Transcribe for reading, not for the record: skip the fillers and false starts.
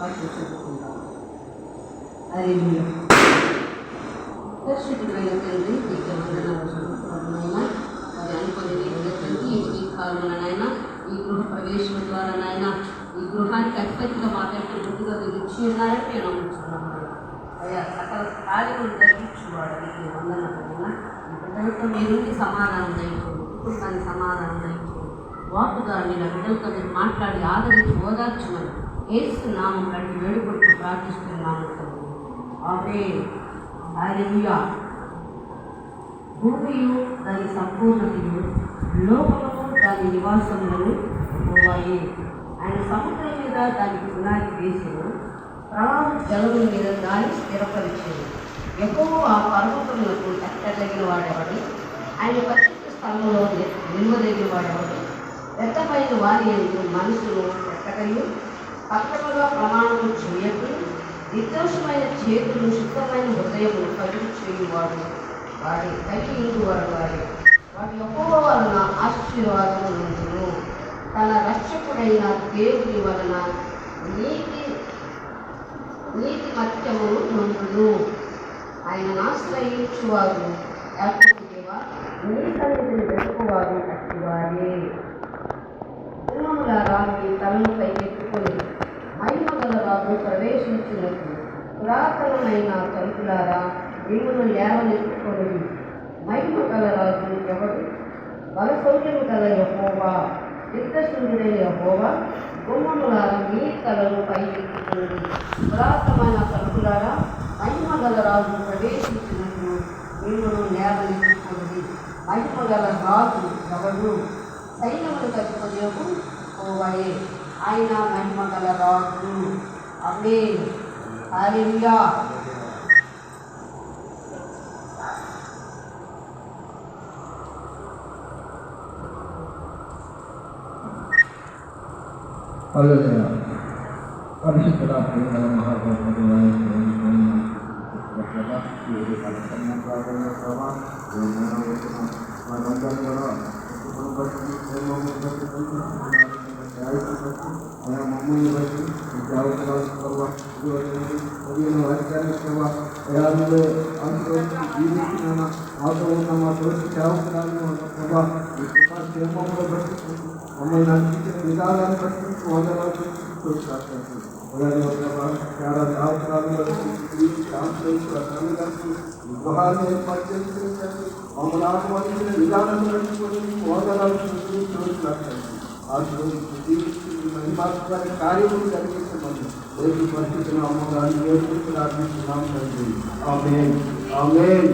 వాటిని చదువుకుంటాం. అది దర్శకుడైన తండ్రి నీకు వందనాలైనా అది అనుకుని తండ్రి ఈ కాలంలోనైనా ఈ గృహ ప్రవేశం ద్వారానైనా ఈ గృహానికి అధిపతిగా మాట్లాడితే ముందుగా మీరు ఇచ్చి ఉన్నారని నేను నమ్ముతున్నాను. అయ్యా సకల కార్యములు జరిగించువాడని వందనైనా ఈ బిడ్డలతో మీరుండి సమాధానం దయచేయండి, కుటుంబానికి సమాధానం దయచేయండి. వాకుగా మీరు బిడ్డలతో మీరు మాట్లాడి ఆదరించి ఓదార్చమని యేసు నామం కంటే వేడుకొట్టు ప్రార్థిస్తున్నాము తండ్రి. ఆమేన్. హల్లెలూయా. భూమియు దాని సంపూర్ణతయు లోకమును దాని నివాసములను పోవాయి. ఆయన సముద్రం మీద దానికి పునాది వేసెను, ప్రవాహం జలముల మీద దాన్ని స్థిరపరిచెను. ఎక్కువ ఆ పర్వతములకు ఎక్కదగిన వాడేవాడు, ఆయన పరిశుద్ధ స్థలంలో నిలువదగిన వాడేవాడు. వ్యర్థమైన వారి యందు మనసును పెట్టకయు పక్కనగా ప్రమాణము చేయకు, నిర్దోషమైన చేతులు శుద్ధమైన హృదయము కలుగు చేయువాడు కలిగి వాడే వాటి యెహోవా వలన ఆశీర్వాదము నందును. తన రక్షకుడైన దేవుని వలన నీతి మత్యమును నందును. ఆయన ఆశ్రయించువారు యాకోబు దేవా నీ సన్నిధిని వెతుకువారు అట్టివారే. సింహములారా మీ తలను పైకెత్తుకొని మహిమ గల రాజు ప్రవేశించినట్లు పురాతనమైన తలుపులారా మిమ్మును లేవనెత్తుకొని. మహిమ గల రాజు ఎవడు? బలశౌర్యము గల యెహోవా, యుద్ధశూరుడైన యెహోవా. గుమ్మములారా మీ తలను పైకెత్తుకోండి, పురాతనమైన తలుపులారా మహిమ గల రాజు ప్రవేశించినట్లు మిమ్మును లేవనెత్తుకోండి. మహిమ గల రాజు ఎవడు? సైన్యములు కట్టుకొని యెహోవాయే, ఆయన మహిమ గల రాజు. ఆమేన్. హల్లెలూయా. హల్లెలూయా. పరిశుద్ధ ప్రేమల మహాగణపతి మమ్మల్ని బట్టి జీవించిన ఆతో ఉన్న మా తోటి సేవకురాలను ప్రభా ఈ క్షేమంలో బట్టి మమ్మల్ని అందించిన విధానాన్ని బట్టి వందనాలు గృహాన్ని ఏర్పాటు చేసి మమ్మల్ని ఆహ్వానించిన విధానాన్ని బట్టి వందనాలు కార్యములు జరిగించమని రేపు పరిస్థితున్న అమ్మగారిని వేడుకుంటూ ప్రార్థిస్తున్నాం తండ్రి. ఆమేన్. ఆమేన్.